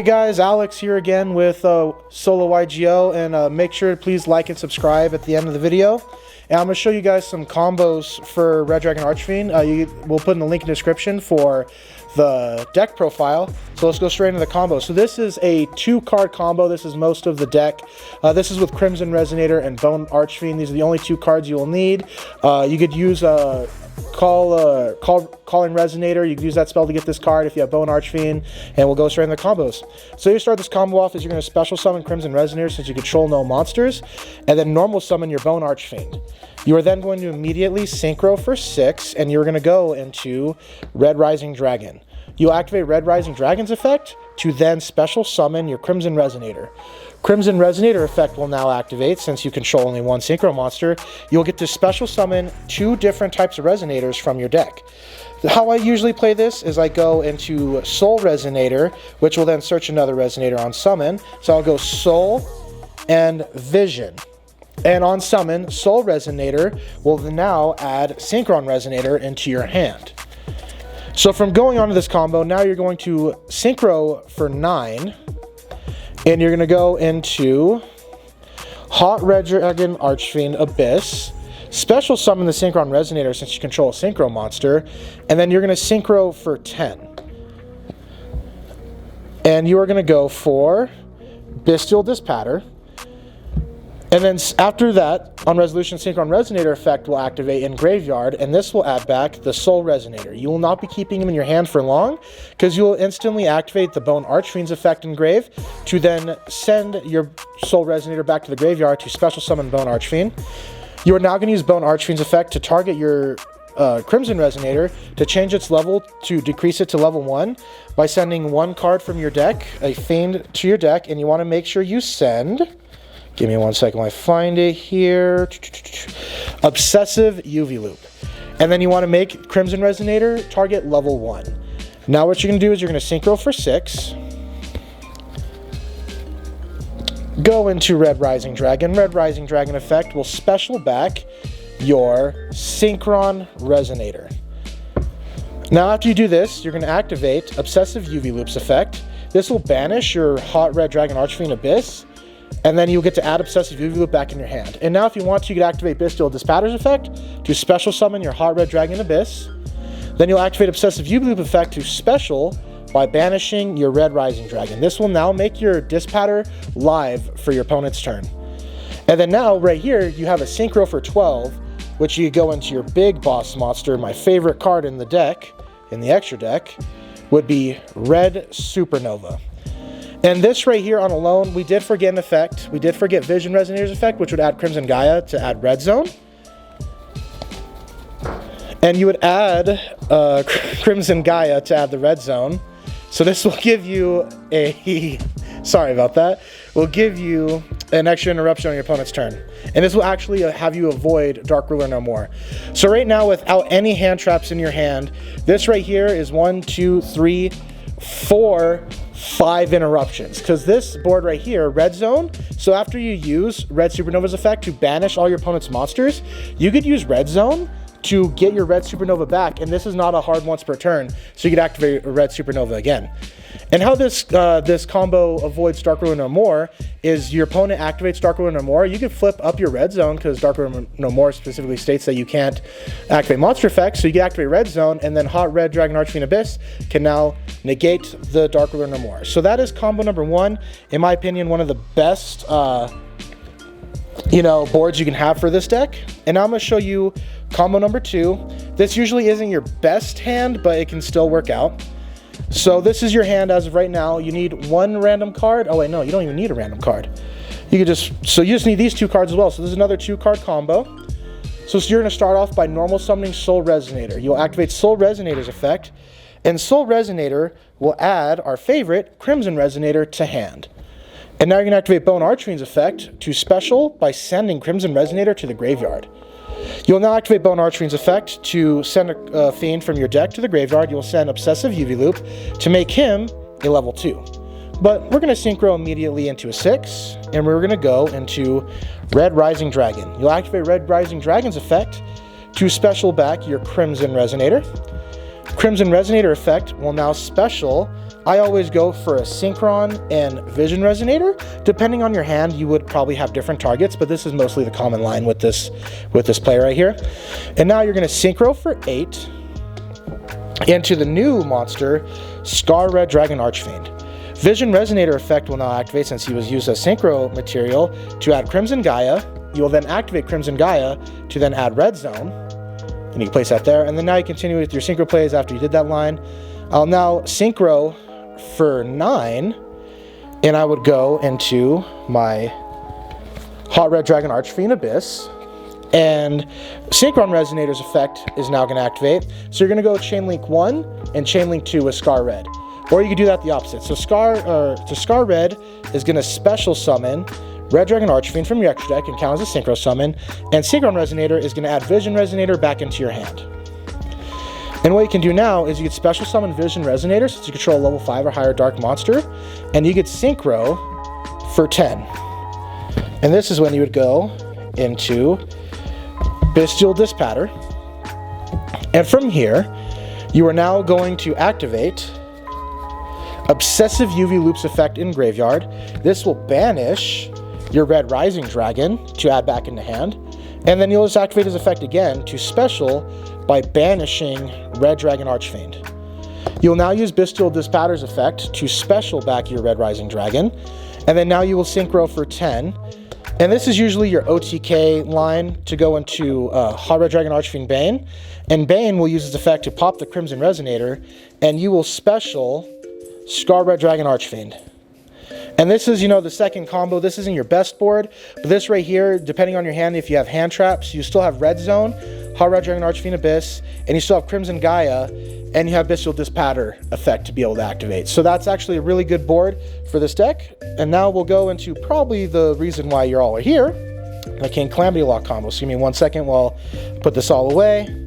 guys, Alex here again with Solo YGO, and make sure to please like and subscribe at the end of the video. And I'm going to show you guys some combos for Red Dragon Archfiend. We'll put in the link in the description for the deck profile. So let's go straight into the combo. So this is a 2-card combo. This is most of the deck. This is with Crimson Resonator and Bone Archfiend. These are the only 2 cards you will need. You could use Calling Resonator. You can use that spell to get this card if you have Bone Archfiend, and we'll go straight into the combos. So you start this combo off is you're going to special summon Crimson Resonator since you control no monsters, and then normal summon your Bone Archfiend. You are then going to immediately synchro for 6, and you're going to go into Red Rising Dragon. You'll activate Red Rising Dragon's effect to then special summon your Crimson Resonator. Crimson Resonator effect will now activate since you control only 1 synchro monster. You'll get to special summon 2 different types of Resonators from your deck. How I usually play this is I go into Soul Resonator, which will then search another Resonator on summon. So I'll go Soul and Vision. And on summon, Soul Resonator will now add Synchron Resonator into your hand. So from going on to this combo, now you're going to synchro for 9. And you're going to go into Hot Red Dragon Archfiend Abyss. Special summon the Synchron Resonator since you control a Synchro monster. And then you're going to synchro for 10. And you are going to go for Bestial Dispatter. And then after that, on resolution, Synchron Resonator effect will activate in Graveyard, and this will add back the Soul Resonator. You will not be keeping him in your hand for long, because you will instantly activate the Bone Archfiend's effect in Grave, to then send your Soul Resonator back to the Graveyard to special summon Bone Archfiend. You are now going to use Bone Archfiend's effect to target your Crimson Resonator to change its level to decrease it to level 1 by sending 1 card from your deck, a Fiend, to your deck, and you want to make sure you send... Give me 1 second while I find it here. Obsessive UV Loop. And then you want to make Crimson Resonator target level 1. Now what you're going to do is you're going to synchro for 6. Go into Red Rising Dragon. Red Rising Dragon effect will special back your Synchron Resonator. Now after you do this, you're going to activate Obsessive UV Loop's effect. This will banish your Hot Red Dragon Archfiend Abyss. And then you'll get to add Obsessive UV Loop back in your hand. And now if you want to, you can activate Bestial Dispatter's effect to special summon your Hot Red Dragon Abyss. Then you'll activate Obsessive UV Loop effect to special by banishing your Red Rising Dragon. This will now make your Dispatter live for your opponent's turn. And then now, right here, you have a Synchro for 12, which you go into your big boss monster. My favorite card in the deck, in the extra deck, would be Red Supernova. And this right here on alone, we did forget an effect. We did forget Vision Resonator's effect, which would add Crimson Gaia to add Red Zone. And you would add Crimson Gaia to add the Red Zone. So this will give you a... Sorry about that. Will give you an extra interruption on your opponent's turn. And this will actually have you avoid Dark Ruler no more. So right now, without any hand traps in your hand, this right here is 1, 2, 3, 4... 5 interruptions, because this board right here, Red Zone, so after you use Red Supernova's effect to banish all your opponent's monsters, you could use Red Zone to get your Red Supernova back, and this is not a hard once per turn, so you could activate a Red Supernova again. And how this combo avoids Dark Ruler No More is your opponent activates Dark Ruler No More. You can flip up your Red Zone, because Dark Ruler No More specifically states that you can't activate monster effects, so you can activate Red Zone, and then Hot Red Dragon Archfiend Abyss can now negate the Dark Ruler No More. So that is combo number 1. In my opinion, one of the best boards you can have for this deck. And now I'm going to show you combo number 2. This usually isn't your best hand, but it can still work out. So this is your hand as of right now. You need 1 random card. Oh wait, no, you don't even need a random card. You just need these 2 cards as well. So this is another 2-card combo. So you're going to start off by normal summoning Soul Resonator. You'll activate Soul Resonator's effect, and Soul Resonator will add our favorite Crimson Resonator to hand. And now you're going to activate Bone Archfiend's effect to special by sending Crimson Resonator to the Graveyard. You'll now activate Bone Archfiend's effect to send a Fiend from your deck to the Graveyard. You'll send Obsessive UV Loop to make him a level 2. But we're going to synchro immediately into a 6, and we're going to go into Red Rising Dragon. You'll activate Red Rising Dragon's effect to special back your Crimson Resonator. Crimson Resonator effect will now special I always go for a Synchron and Vision Resonator. Depending on your hand, you would probably have different targets, but this is mostly the common line with this play right here. And now you're going to Synchro for 8 into the new monster, Scar Red Dragon Archfiend. Vision Resonator effect will now activate since he was used as Synchro material to add Crimson Gaia. You will then activate Crimson Gaia to then add Red Zone. And you can place that there. And then now you continue with your Synchro plays after you did that line. I'll now Synchro for 9. And I would go into my Hot Red Dragon Archfiend Abyss. And Synchron Resonator's effect is now going to activate. So you're going to go Chain Link 1 and Chain Link 2 with Scar Red. Or you could do that the opposite. So Scar Red is going to special summon Red Dragon Archfiend from your extra deck and count as a Synchro summon. And Synchron Resonator is going to add Vision Resonator back into your hand. And what you can do now is you can special summon Vision Resonator since you control a level 5 or higher dark monster. And you get Synchro for 10. And this is when you would go into Bestial Dispatter. And from here, you are now going to activate Obsessive UV Loops effect in Graveyard. This will banish your Red Rising Dragon to add back into hand. And then you'll just activate his effect again to special by banishing Red Dragon Archfiend. You'll now use Bestial Dispatter's effect to special back your Red Rising Dragon. And then now you will Synchro for 10. And this is usually your OTK line to go into Hot Red Dragon Archfiend Bane. And Bane will use his effect to pop the Crimson Resonator. And you will special Scar Red Dragon Archfiend. And this is, the second combo. This isn't your best board, but this right here, depending on your hand, if you have hand traps, you still have Red Zone, Hot Red Dragon Archfiend Abyss, and you still have Crimson Gaia, and you have Bestial Dispatter effect to be able to activate. So that's actually a really good board for this deck. And now we'll go into probably the reason why you're all here, the King Calamity Lock combo. So give me 1 second while I put this all away.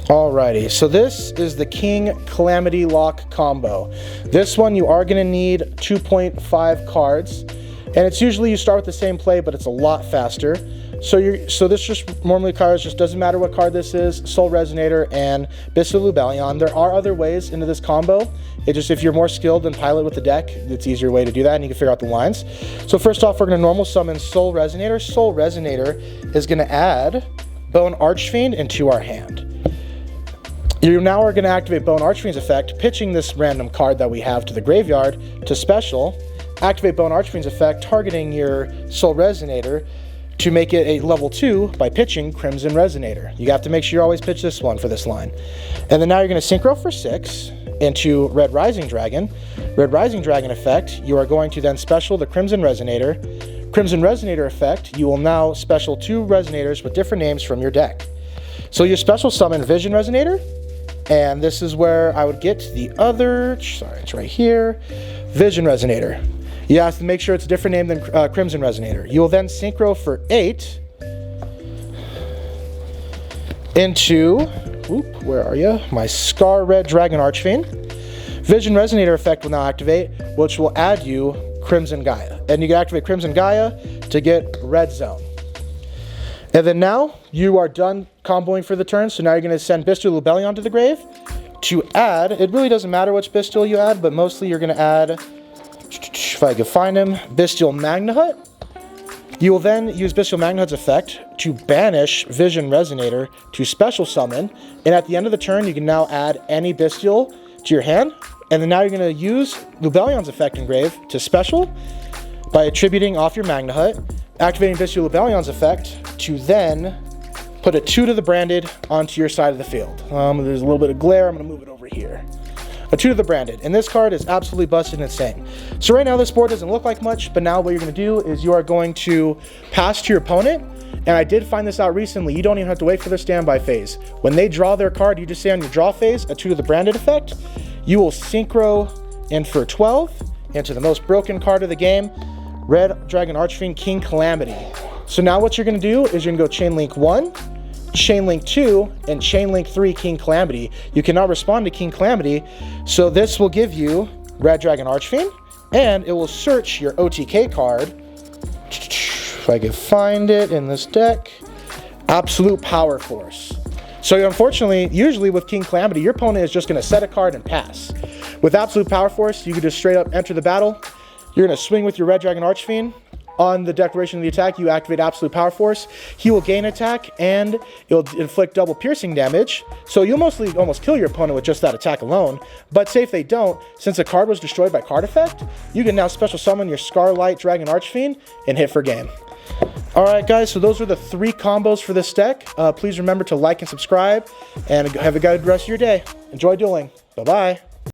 Alrighty, so this is the King Calamity Lock combo. This one you are going to need 2.5 cards, and it's usually you start with the same play, but it's a lot faster. So this just normally cards, just doesn't matter what card this is, Soul Resonator and Bestial Lubellion. There are other ways into this combo. It just, if you're more skilled than Pilot with the deck, it's an easier way to do that, and you can figure out the lines. So first off, we're going to normal summon Soul Resonator. Soul Resonator is going to add Bone Archfiend into our hand. You now are going to activate Bone Archfiend's effect, pitching this random card that we have to the graveyard to special. Activate Bone Archfiend's effect, targeting your Soul Resonator to make it a level 2 by pitching Crimson Resonator. You have to make sure you always pitch this one for this line. And then now you're going to Synchro for 6 into Red Rising Dragon. Red Rising Dragon effect, you are going to then special the Crimson Resonator. Crimson Resonator effect, you will now special 2 Resonators with different names from your deck. So you special summon Vision Resonator. And this is where I would get the other, sorry, it's right here, Vision Resonator. You have to make sure it's a different name than Crimson Resonator. You will then Synchro for 8 into, where are you? My Scar Red Dragon Archfiend. Vision Resonator effect will now activate, which will add you Crimson Gaia. And you can activate Crimson Gaia to get Red Zone. And then now you are done comboing for the turn, so now you're going to send Bestial Lubellion to the grave to add, it really doesn't matter which Bestial you add, but mostly you're going to add, if I can find him, Bestial Magnahut. You will then use Bestial Magnahut's effect to banish Vision Resonator to special summon, and at the end of the turn you can now add any Bestial to your hand, and then now you're going to use Lubellion's effect in grave to special by attributing off your Magnahut, activating Bestial Lubellion's effect to then put a 2 to the branded onto your side of the field. There's a little bit of glare, I'm going to move it over here. A 2 to the branded, and this card is absolutely busted and insane. So right now this board doesn't look like much, but now what you're going to do is you are going to pass to your opponent, and I did find this out recently, you don't even have to wait for their standby phase. When they draw their card, you just say on your draw phase, a 2 to the branded effect, you will Synchro in for 12 into the most broken card of the game, Red Dragon Archfiend King Calamity. So now what you're going to do is you're going to go Chain Link 1, Chain Link 2, and Chain Link 3 King Calamity. You cannot respond to King Calamity, so this will give you Red Dragon Archfiend, and it will search your OTK card, if I can find it in this deck, Absolute Power Force. So unfortunately, usually with King Calamity, your opponent is just going to set a card and pass. With Absolute Power Force, you can just straight up enter the battle. You're going to swing with your Red Dragon Archfiend. On the declaration of the attack, you activate Absolute Power Force. He will gain attack, and it'll inflict double piercing damage. So you'll mostly almost kill your opponent with just that attack alone. But say if they don't, since the card was destroyed by card effect, you can now special summon your Scarlet Dragon Archfiend and hit for game. Alright guys, so those are the 3 combos for this deck. Please remember to like and subscribe, and have a good rest of your day. Enjoy dueling. Bye-bye.